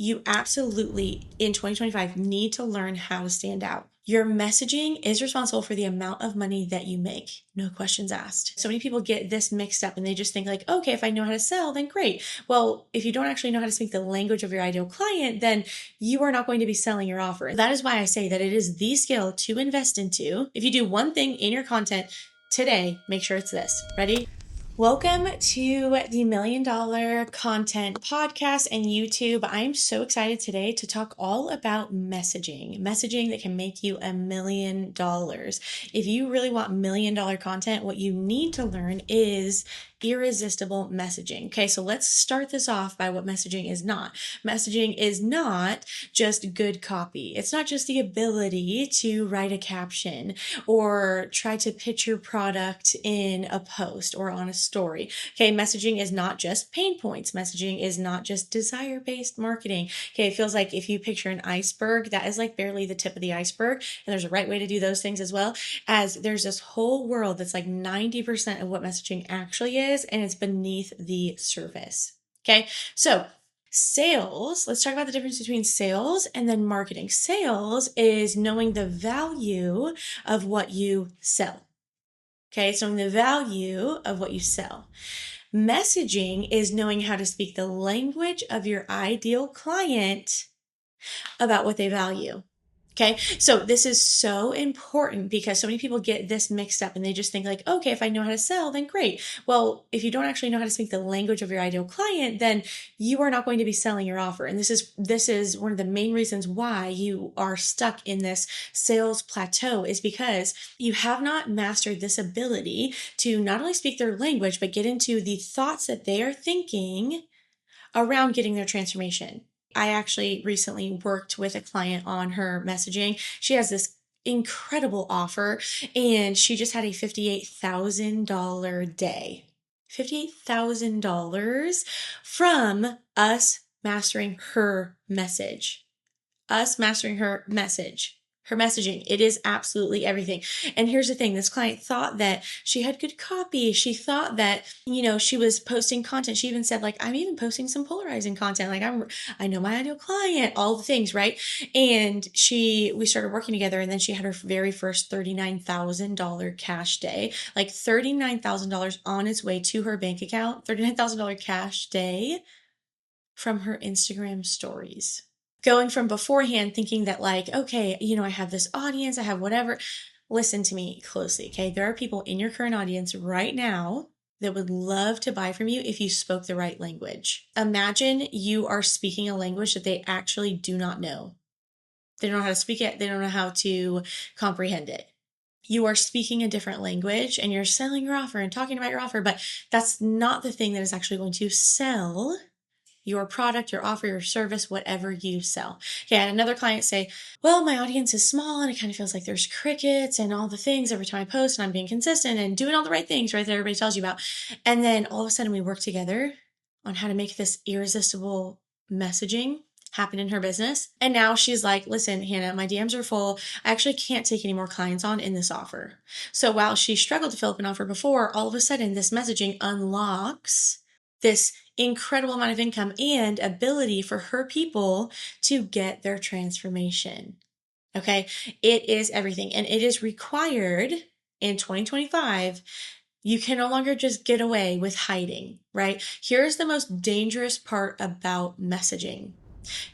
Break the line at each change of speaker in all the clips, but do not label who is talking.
You absolutely, in 2025, need to learn how to stand out. Your messaging is responsible for the amount of money that you make. No questions asked. So many people get this mixed up and they just think like, okay, if I know how to sell, then great. Well, if you don't actually know how to speak the language of your ideal client, then you are not going to be selling your offer. That is why I say that it is the skill to invest into. If you do one thing in your content today, make sure it's this. Ready? Welcome to the Million Dollar Content Podcast and YouTube. I'm so excited today to talk all about messaging that can make you $1 million. If you really want $1 million content, what you need to learn is irresistible messaging. Okay, so let's start this off by what messaging is not. Messaging is not just good copy. It's not just the ability to write a caption or try to pitch your product in a post or on a story. Okay, messaging is not just pain points. Messaging is not just desire-based marketing. Okay, it feels like if you picture an iceberg, that is like barely the tip of the iceberg. And there's a right way to do those things as well, as there's this whole world that's like 90% of what messaging actually is, and it's beneath the surface. Okay, so sales, let's talk about the difference between sales and then marketing. Sales is knowing the value of what you sell. Okay, so knowing the value of what you sell. Messaging is knowing how to speak the language of your ideal client about what they value. Okay, so this is so important because so many people get this mixed up and they just think like, okay, if I know how to sell, then great. Well, if you don't actually know how to speak the language of your ideal client, then you are not going to be selling your offer. And this is one of the main reasons why you are stuck in this sales plateau, is because you have not mastered this ability to not only speak their language, but get into the thoughts that they are thinking around getting their transformation. I actually recently worked with a client on her messaging. She has this incredible offer and she just had a $58,000 day. $58,000 from us mastering her message. Us mastering her message. Her messaging. It is absolutely everything. And here's the thing. This client thought that she had good copy. She thought that, she was posting content. She even said like, I'm even posting some polarizing content. Like I know my ideal client, all the things, right? And we started working together, and then she had her very first $39,000 cash day, like $39,000 on its way to her bank account, $39,000 cash day from her Instagram stories. Going from beforehand thinking that like, okay, I have this audience, I have whatever. Listen to me closely, okay? There are people in your current audience right now that would love to buy from you if you spoke the right language. Imagine you are speaking a language that they actually do not know. They don't know how to speak it. They don't know how to comprehend it. You are speaking a different language and you're selling your offer and talking about your offer, but that's not the thing that is actually going to sell your product, your offer, your service, whatever you sell. Okay, I had another client say, well, my audience is small and it kind of feels like there's crickets and all the things every time I post, and I'm being consistent and doing all the right things, right, that everybody tells you about. And then all of a sudden we work together on how to make this irresistible messaging happen in her business. And now she's like, listen, Hannah, my DMs are full. I actually can't take any more clients on in this offer. So while she struggled to fill up an offer before, all of a sudden this messaging unlocks this incredible amount of income and ability for her people to get their transformation. Okay. It is everything. And it is required in 2025. You can no longer just get away with hiding, right? Here's the most dangerous part about messaging.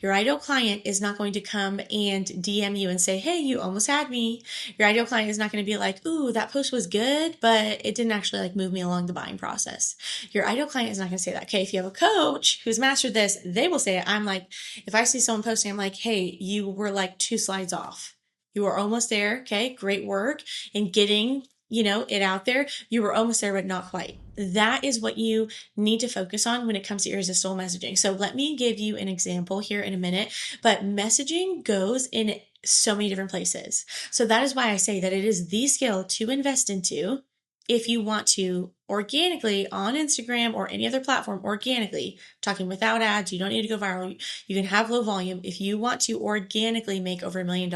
Your ideal client is not going to come and DM you and say, hey, you almost had me. Your ideal client is not going to be like, ooh, that post was good, but it didn't actually like move me along the buying process. Your ideal client is not going to say that. Okay, if you have a coach who's mastered this, they will say it. I'm like, if I see someone posting, I'm like, hey, you were like 2 slides off. You were almost there. Okay, great work in getting it out there. You were almost there, but not quite. That is what you need to focus on when it comes to irresistible messaging. So let me give you an example here in a minute, but messaging goes in so many different places. So that is why I say that it is the skill to invest into if you want to organically on Instagram or any other platform, organically, talking without ads, you don't need to go viral. You can have low volume. If you want to organically make over $1 million,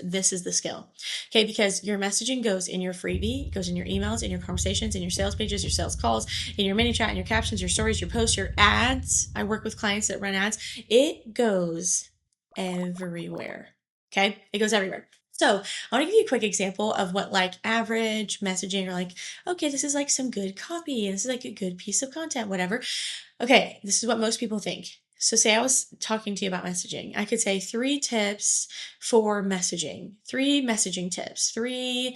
this is the skill. Okay, because your messaging goes in your freebie, goes in your emails, in your conversations, in your sales pages, your sales calls, in your mini chat, in your captions, your stories, your posts, your ads. I work with clients that run ads. It goes everywhere. Okay, it goes everywhere. So I want to give you a quick example of what like average messaging or like, okay, this is like some good copy. This is like a good piece of content, whatever. Okay, this is what most people think. So say I was talking to you about messaging. I could say 3 tips for messaging, 3 messaging tips, 3,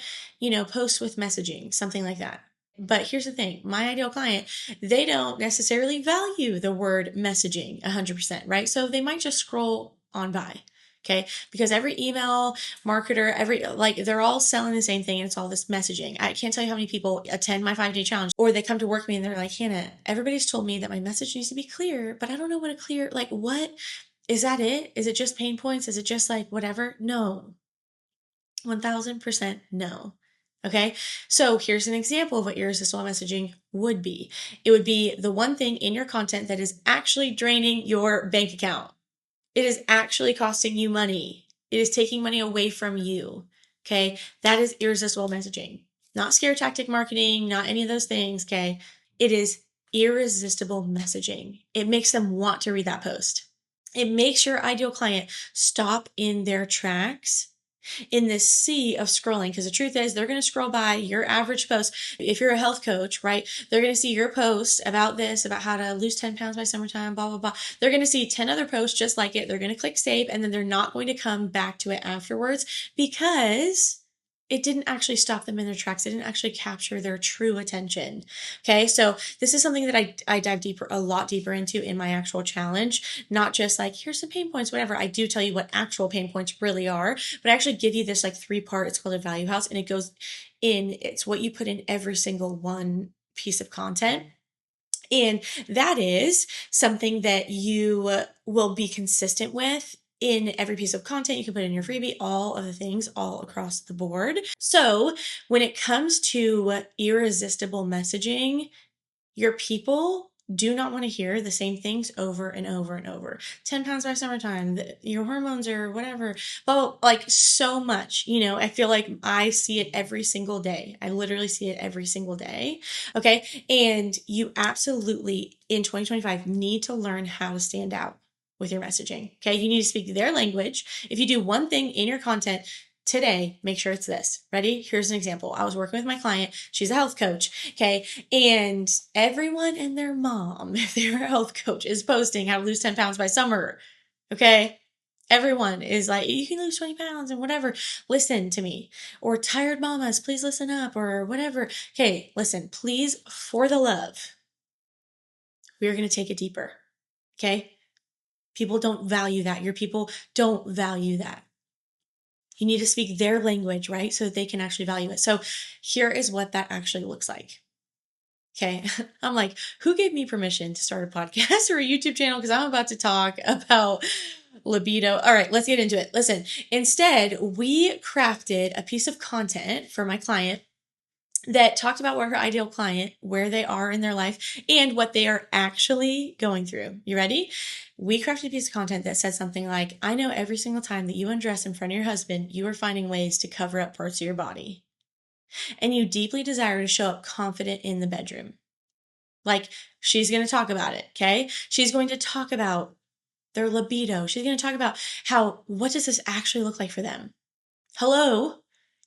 posts with messaging, something like that. But here's the thing, my ideal client, they don't necessarily value the word messaging 100%, right? So they might just scroll on by. Okay. Because every email marketer, they're all selling the same thing and it's all this messaging. I can't tell you how many people attend my 5-day challenge or they come to work with me and they're like, Hannah, everybody's told me that my message needs to be clear, but I don't know what a clear, like, what is that it? Is it just pain points? Is it just like whatever? No. 1000% no. Okay. So here's an example of what irresistible messaging would be. It would be the one thing in your content that is actually draining your bank account. It is actually costing you money. It is taking money away from you. Okay. That is irresistible messaging, not scare tactic marketing, not any of those things. Okay. It is irresistible messaging. It makes them want to read that post. It makes your ideal client stop in their tracks in this sea of scrolling. Because the truth is, they're going to scroll by your average post. If you're a health coach, right, they're going to see your post about this, about how to lose 10 pounds by summertime, blah, blah, blah. They're going to see 10 other posts just like it. They're going to click save, and then they're not going to come back to it afterwards because it didn't actually stop them in their tracks. It didn't actually capture their true attention. Okay. So this is something that I dive a lot deeper into in my actual challenge, not just like, here's some pain points, whatever. I do tell you what actual pain points really are, but I actually give you this like 3-part, it's called a value house, and it's what you put in every single one piece of content. And that is something that you will be consistent with in every piece of content. You can put in your freebie, all of the things all across the board. So when it comes to irresistible messaging, your people do not want to hear the same things over and over and over. 10 pounds by summertime, your hormones or whatever, but like so much, I feel like I see it every single day. I literally see it every single day. Okay. And you absolutely in 2025 need to learn how to stand out with your messaging. Okay. You need to speak their language. If you do one thing in your content today, make sure it's this. Ready? Here's an example. I was working with my client. She's a health coach. Okay. And everyone and their mom, if they're a health coach, is posting how to lose 10 pounds by summer. Okay. Everyone is like, you can lose 20 pounds and whatever. Listen to me. Or tired mamas, please listen up or whatever. Okay. Listen, please, for the love, we're going to take it deeper. Okay. People don't value that. Your people don't value that. You need to speak their language, right? So that they can actually value it. So here is what that actually looks like. Okay. I'm like, who gave me permission to start a podcast or a YouTube channel? Because I'm about to talk about libido. All right, let's get into it. Listen, instead, we crafted a piece of content for my client that talked about where her ideal client, where they are in their life, and what they are actually going through. You ready? We crafted a piece of content that said something like, I know every single time that you undress in front of your husband, you are finding ways to cover up parts of your body. And you deeply desire to show up confident in the bedroom. Like, she's going to talk about it, okay? She's going to talk about their libido. She's going to talk about what does this actually look like for them? Hello?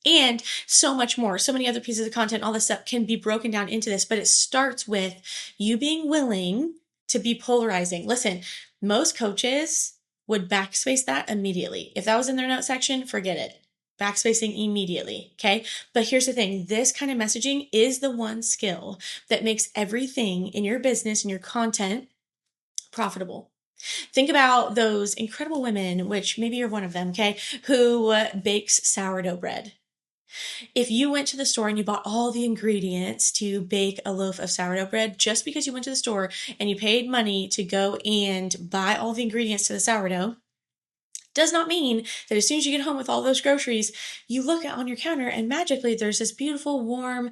And so much more. So many other pieces of content, all this stuff can be broken down into this, but it starts with you being willing to be polarizing. Listen, most coaches would backspace that immediately. If that was in their note section, forget it. Backspacing immediately. Okay. But here's the thing. This kind of messaging is the one skill that makes everything in your business and your content profitable. Think about those incredible women, which maybe you're one of them, okay, who bakes sourdough bread. If you went to the store and you bought all the ingredients to bake a loaf of sourdough bread, just because you went to the store and you paid money to go and buy all the ingredients to the sourdough, does not mean that as soon as you get home with all those groceries, you look on your counter and magically there's this beautiful, warm,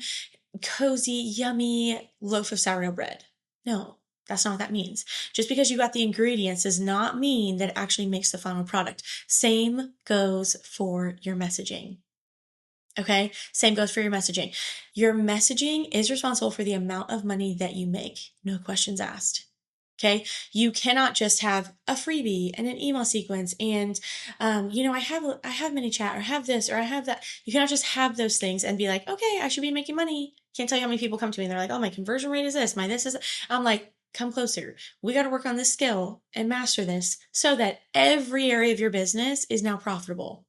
cozy, yummy loaf of sourdough bread. No, that's not what that means. Just because you got the ingredients does not mean that it actually makes the final product. Same goes for your messaging. Okay. Same goes for your messaging. Your messaging is responsible for the amount of money that you make. No questions asked. Okay. You cannot just have a freebie and an email sequence and, I have mini chat or have this or I have that. You cannot just have those things and be like, okay, I should be making money. Can't tell you how many people come to me and they're like, oh, my conversion rate is this, my this is, I'm like, come closer. We got to work on this skill and master this so that every area of your business is now profitable.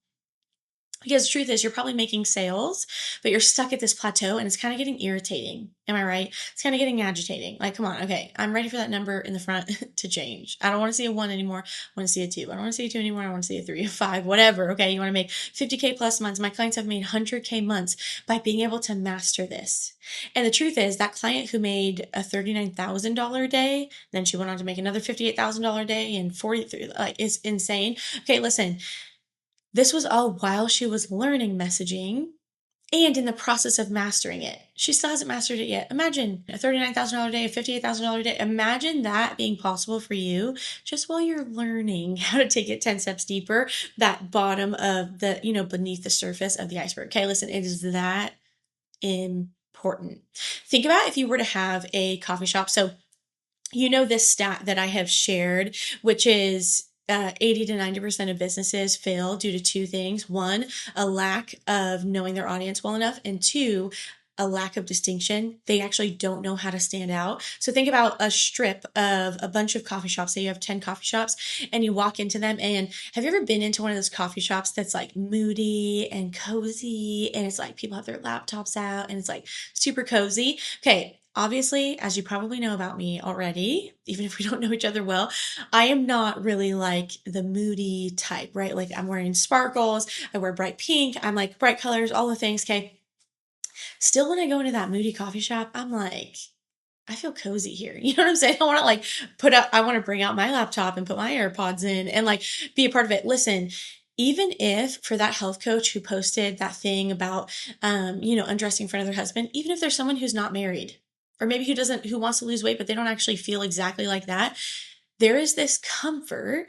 Because the truth is, you're probably making sales, but you're stuck at this plateau and it's kind of getting irritating. Am I right? It's kind of getting agitating. Like, come on. Okay. I'm ready for that number in the front to change. I don't want to see a 1 anymore. I want to see a 2. I don't want to see a 2 anymore. I want to see a 3, a 5, whatever. Okay. You want to make 50K plus months. My clients have made 100K months by being able to master this. And the truth is that client who made a $39,000 day, then she went on to make another $58,000 day and 43, like, is insane. Okay. Listen. This was all while she was learning messaging and in the process of mastering it. She still hasn't mastered it yet. Imagine a $39,000 day, a $58,000 day. Imagine that being possible for you just while you're learning how to take it 10 steps deeper, that bottom of the, beneath the surface of the iceberg. Okay, listen, it is that important. Think about if you were to have a coffee shop. So, this stat that I have shared, which is 80 to 90% of businesses fail due to 2 things. 1, a lack of knowing their audience well enough. And 2, a lack of distinction. They actually don't know how to stand out. So think about a strip of a bunch of coffee shops. Say you have 10 coffee shops and you walk into them. And have you ever been into one of those coffee shops that's like moody and cozy? And it's like people have their laptops out and it's like super cozy. Okay. Obviously, as you probably know about me already, even if we don't know each other well, I am not really like the moody type, right? Like I'm wearing sparkles, I wear bright pink, I'm like bright colors, all the things, okay? Still, when I go into that moody coffee shop, I'm like, I feel cozy here. You know what I'm saying? I want to I want to bring out my laptop and put my AirPods in and like be a part of it. Listen, even if for that health coach who posted that thing about, undressing in front of their husband, even if there's someone who's not married or maybe who wants to lose weight, but they don't actually feel exactly like that, there is this comfort,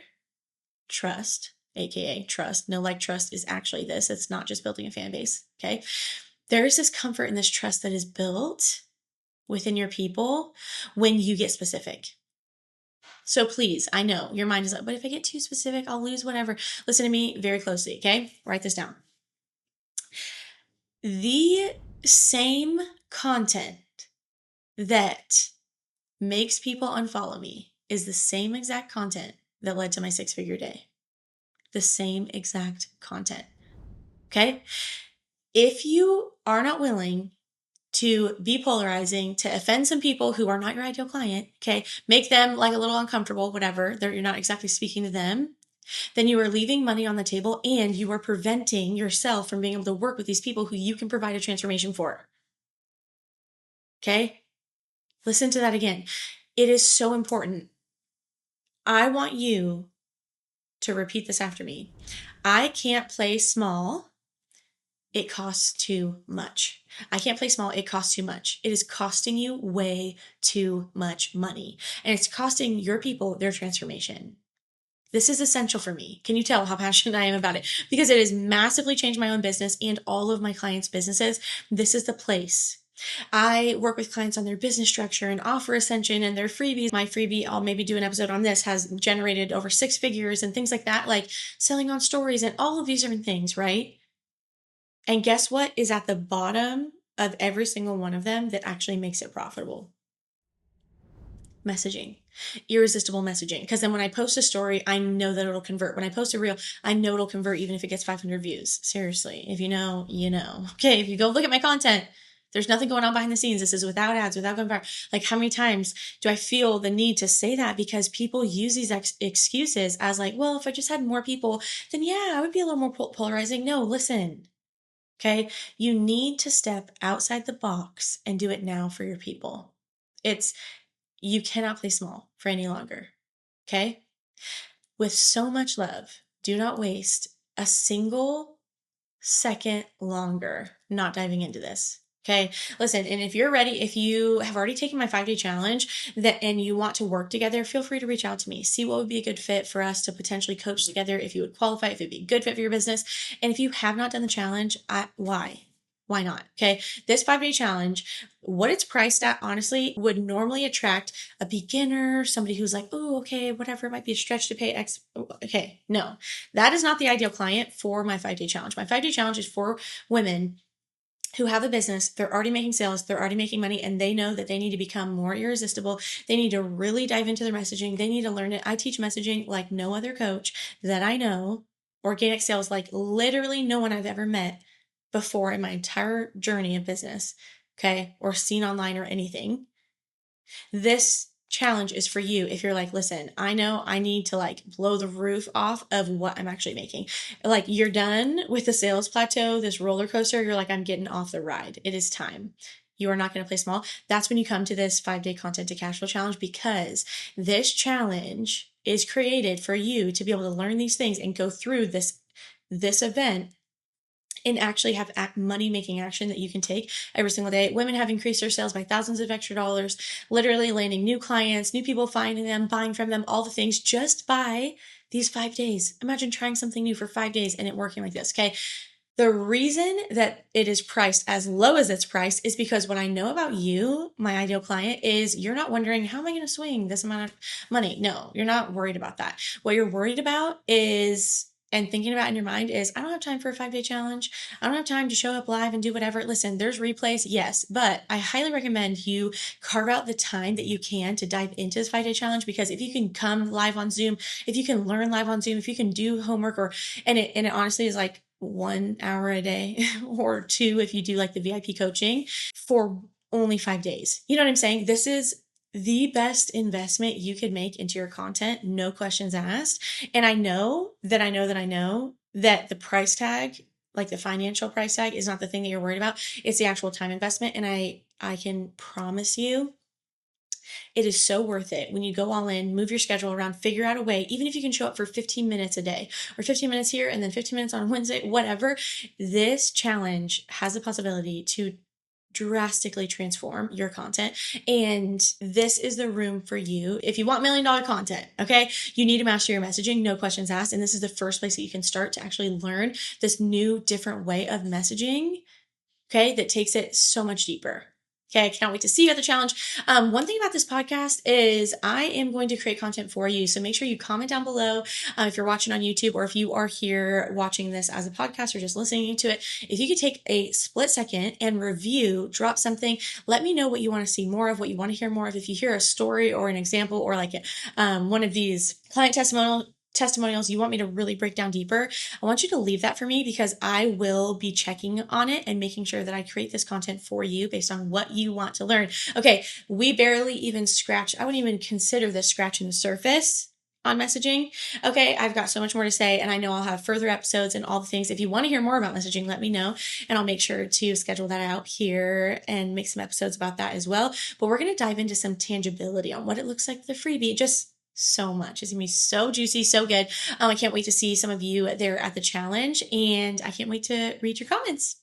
trust, AKA trust. No, like trust is actually this. It's not just building a fan base. Okay. There is this comfort and this trust that is built within your people when you get specific. So please, I know your mind is like, but if I get too specific, I'll lose whatever. Listen to me very closely, okay? Write this down. The same content that makes people unfollow me is the same exact content that led to my 6-figure day. The same exact content, okay? If you are not willing to be polarizing, to offend some people who are not your ideal client, okay, make them like a little uncomfortable, whatever, you're not exactly speaking to them, then you are leaving money on the table and you are preventing yourself from being able to work with these people who you can provide a transformation for. Okay? Listen to that again. It is so important. I want you to repeat this after me. I can't play small. It costs too much. I can't play small. It costs too much. It is costing you way too much money. And it's costing your people their transformation. This is essential for me. Can you tell how passionate I am about it? Because it has massively changed my own business and all of my clients' businesses. This is the place. I work with clients on their business structure and offer ascension and their freebies. My freebie, I'll maybe do an episode on this, has generated over 6 figures and things like that, like selling on stories and all of these different things, right? And guess what is at the bottom of every single one of them that actually makes it profitable? Messaging. Irresistible messaging. Because then when I post a story, I know that it'll convert. When I post a reel, I know it'll convert even if it gets 500 views. Seriously. If you know, you know. Okay, if you go look at my content, there's nothing going on behind the scenes. This is without ads, without going viral. Like, how many times do I feel the need to say that? Because people use these excuses as like, well, if I just had more people, then yeah, I would be a little more polarizing. No, listen. Okay. You need to step outside the box and do it now for your people. You cannot play small for any longer. Okay. With so much love, do not waste a single second longer not diving into this. Okay. Listen, and if you're ready, if you have already taken my 5-day challenge and you want to work together, feel free to reach out to me. See what would be a good fit for us to potentially coach together, if you would qualify, if it'd be a good fit for your business. And if you have not done the challenge, why? Why not? Okay. This 5-day challenge, what it's priced at, honestly, would normally attract a beginner, somebody who's like, oh, okay, whatever, it might be a stretch to pay X. Okay. No, that is not the ideal client for my 5-day challenge. My 5-day challenge is for women who have a business, they're already making sales, they're already making money, and they know that they need to become more irresistible. They need to really dive into their messaging. They need to learn it. I teach messaging like no other coach that I know, organic sales like literally no one I've ever met before in my entire journey of business, okay, or seen online or anything. This challenge is for you if you're like, listen, I know I need to like blow the roof off of what I'm actually making. Like, you're done with the sales plateau, this roller coaster. You're like, I'm getting off the ride. It is time. You are not going to play small. That's when you come to this 5-day content to cash flow challenge, because this challenge is created for you to be able to learn these things and go through this event and actually have money making action that you can take every single day. Women have increased their sales by thousands of extra dollars, literally landing new clients, new people finding them, buying from them, all the things just by these 5 days. Imagine trying something new for 5 days and it working like this. Okay. The reason that it is priced as low as it's priced is because what I know about you, my ideal client, is you're not wondering, how am I going to swing this amount of money? No, you're not worried about that. What you're worried about is, and thinking about in your mind is, I don't have time for a 5-day challenge. I don't have time to show up live and do whatever. Listen, there's replays, yes, but I highly recommend you carve out the time that you can to dive into this 5-day challenge, because if you can come live on Zoom, if you can learn live on Zoom, if you can do homework, and it honestly is like 1 hour a day or 2 if you do like the VIP coaching for only 5 days. You know what I'm saying? This is the best investment you could make into your content, no questions asked. And I know that the price tag, like the financial price tag, is not the thing that you're worried about. It's the actual time investment. And I can promise you, it is so worth it when you go all in, move your schedule around, figure out a way, even if you can show up for 15 minutes a day or 15 minutes here and then 15 minutes on Wednesday, whatever. This challenge has the possibility to drastically transform your content. And this is the room for you. If you want $1 million content, okay, you need to master your messaging, no questions asked. And this is the first place that you can start to actually learn this new, different way of messaging, okay, that takes it so much deeper. Okay, I can't wait to see you at the challenge. One thing about this podcast is I am going to create content for you. So make sure you comment down below if you're watching on YouTube, or if you are here watching this as a podcast or just listening to it. If you could take a split second and review, drop something, let me know what you want to see more of, what you want to hear more of. If you hear a story or an example or like one of these client testimonials you want me to really break down deeper, I want you to leave that for me, because I will be checking on it and making sure that I create this content for you based on what you want to learn. Okay, we barely even scratch. I wouldn't even consider this scratching the surface on messaging. Okay, I've got so much more to say, and I know I'll have further episodes and all the things. If you want to hear more about messaging, let me know, and I'll make sure to schedule that out here and make some episodes about that as well. But we're going to dive into some tangibility on what it looks like, the freebie, just so much. It's gonna be so juicy, so good. I can't wait to see some of you there at the challenge, and I can't wait to read your comments.